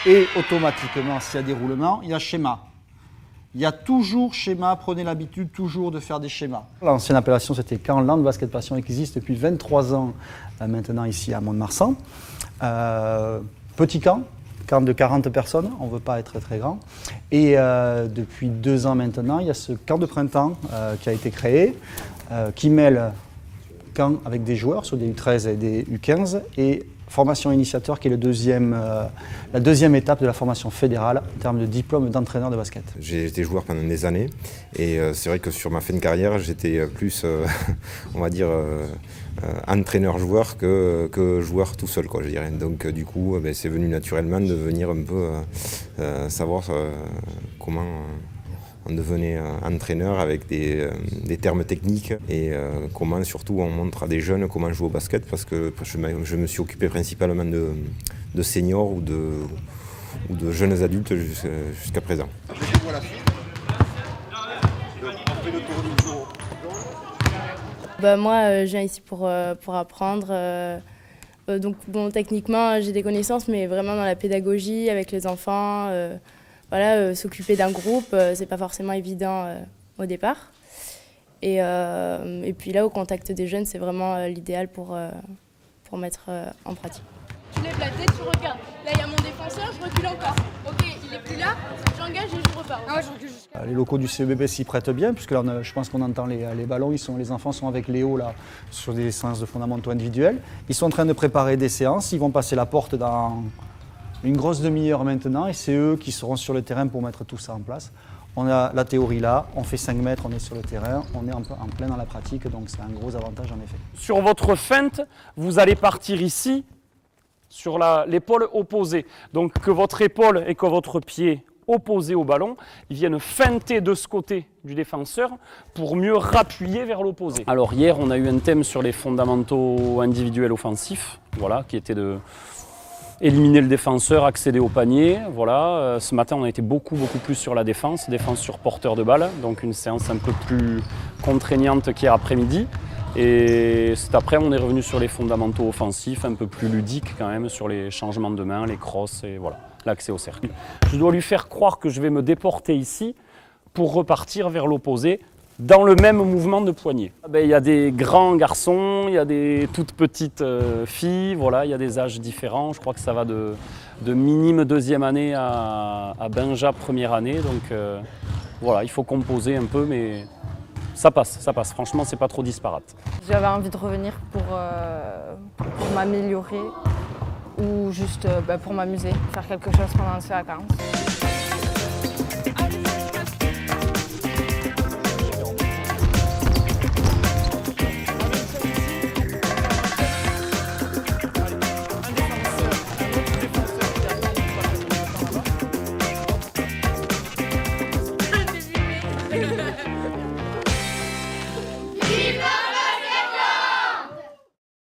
Et automatiquement, s'il y a des roulements, il y a schéma. Il y a toujours schéma, prenez l'habitude toujours de faire des schémas. L'ancienne appellation, c'était Camp Land Basket Passion, qui existe depuis 23 ans maintenant ici à Mont-de-Marsan. Petit camp de 40 personnes, on ne veut pas être très grand. Et depuis 2 ans maintenant, il y a ce camp de printemps qui a été créé, qui mêle camp avec des joueurs sur des U13 et des U15, et formation initiateur qui est la deuxième étape de la formation fédérale en termes de diplôme d'entraîneur de basket. J'ai été joueur pendant des années et c'est vrai que sur ma fin de carrière, j'étais plus, on va dire, entraîneur-joueur que joueur tout seul, quoi, je dirais. Donc du coup, c'est venu naturellement de venir un peu savoir comment on devenait entraîneur avec des termes techniques et comment surtout on montre à des jeunes comment jouer au basket, parce que je me suis occupé principalement de seniors ou de jeunes adultes jusqu'à présent. Moi, je viens ici pour apprendre. Donc bon, techniquement, j'ai des connaissances, mais vraiment dans la pédagogie avec les enfants. Voilà, s'occuper d'un groupe, c'est pas forcément évident au départ. Et puis là, au contact des jeunes, c'est vraiment l'idéal pour mettre en pratique. Tu lèves la tête, tu regardes. Là, il y a mon défenseur, je recule encore. Ok, il est plus là, j'engage et je repars. Ah ouais, je recule jusqu'à... Les locaux du CEBB s'y prêtent bien, puisque là, je pense qu'on entend les ballons. Les enfants sont avec Léo là, sur des séances de fondamentaux individuels. Ils sont en train de préparer des séances. Ils vont passer la porte dans une grosse demi-heure maintenant, et c'est eux qui seront sur le terrain pour mettre tout ça en place. On a la théorie là, on fait 5 mètres, on est sur le terrain, on est en plein dans la pratique, donc c'est un gros avantage en effet. Sur votre feinte, vous allez partir ici, sur l'épaule opposée. Donc que votre épaule et que votre pied opposé au ballon, ils viennent feinter de ce côté du défenseur pour mieux rappuyer vers l'opposé. Alors hier, on a eu un thème sur les fondamentaux individuels offensifs, voilà, qui était de éliminer le défenseur, accéder au panier. Voilà. Ce matin, on a été beaucoup plus sur la défense sur porteur de balle, donc une séance un peu plus contraignante qu'hier après-midi. Et cet après, on est revenu sur les fondamentaux offensifs, un peu plus ludiques quand même, sur les changements de main, les crosses et voilà, l'accès au cercle. Je dois lui faire croire que je vais me déporter ici pour repartir vers l'opposé, dans le même mouvement de poignet. Il y a des grands garçons, il y a des toutes petites filles, voilà, il y a des âges différents. Je crois que ça va de minime 2e année à Benja 1re année. Donc voilà, il faut composer un peu, mais ça passe. Franchement, c'est pas trop disparate. J'avais envie de revenir pour m'améliorer ou juste pour m'amuser, faire quelque chose pendant ces vacances.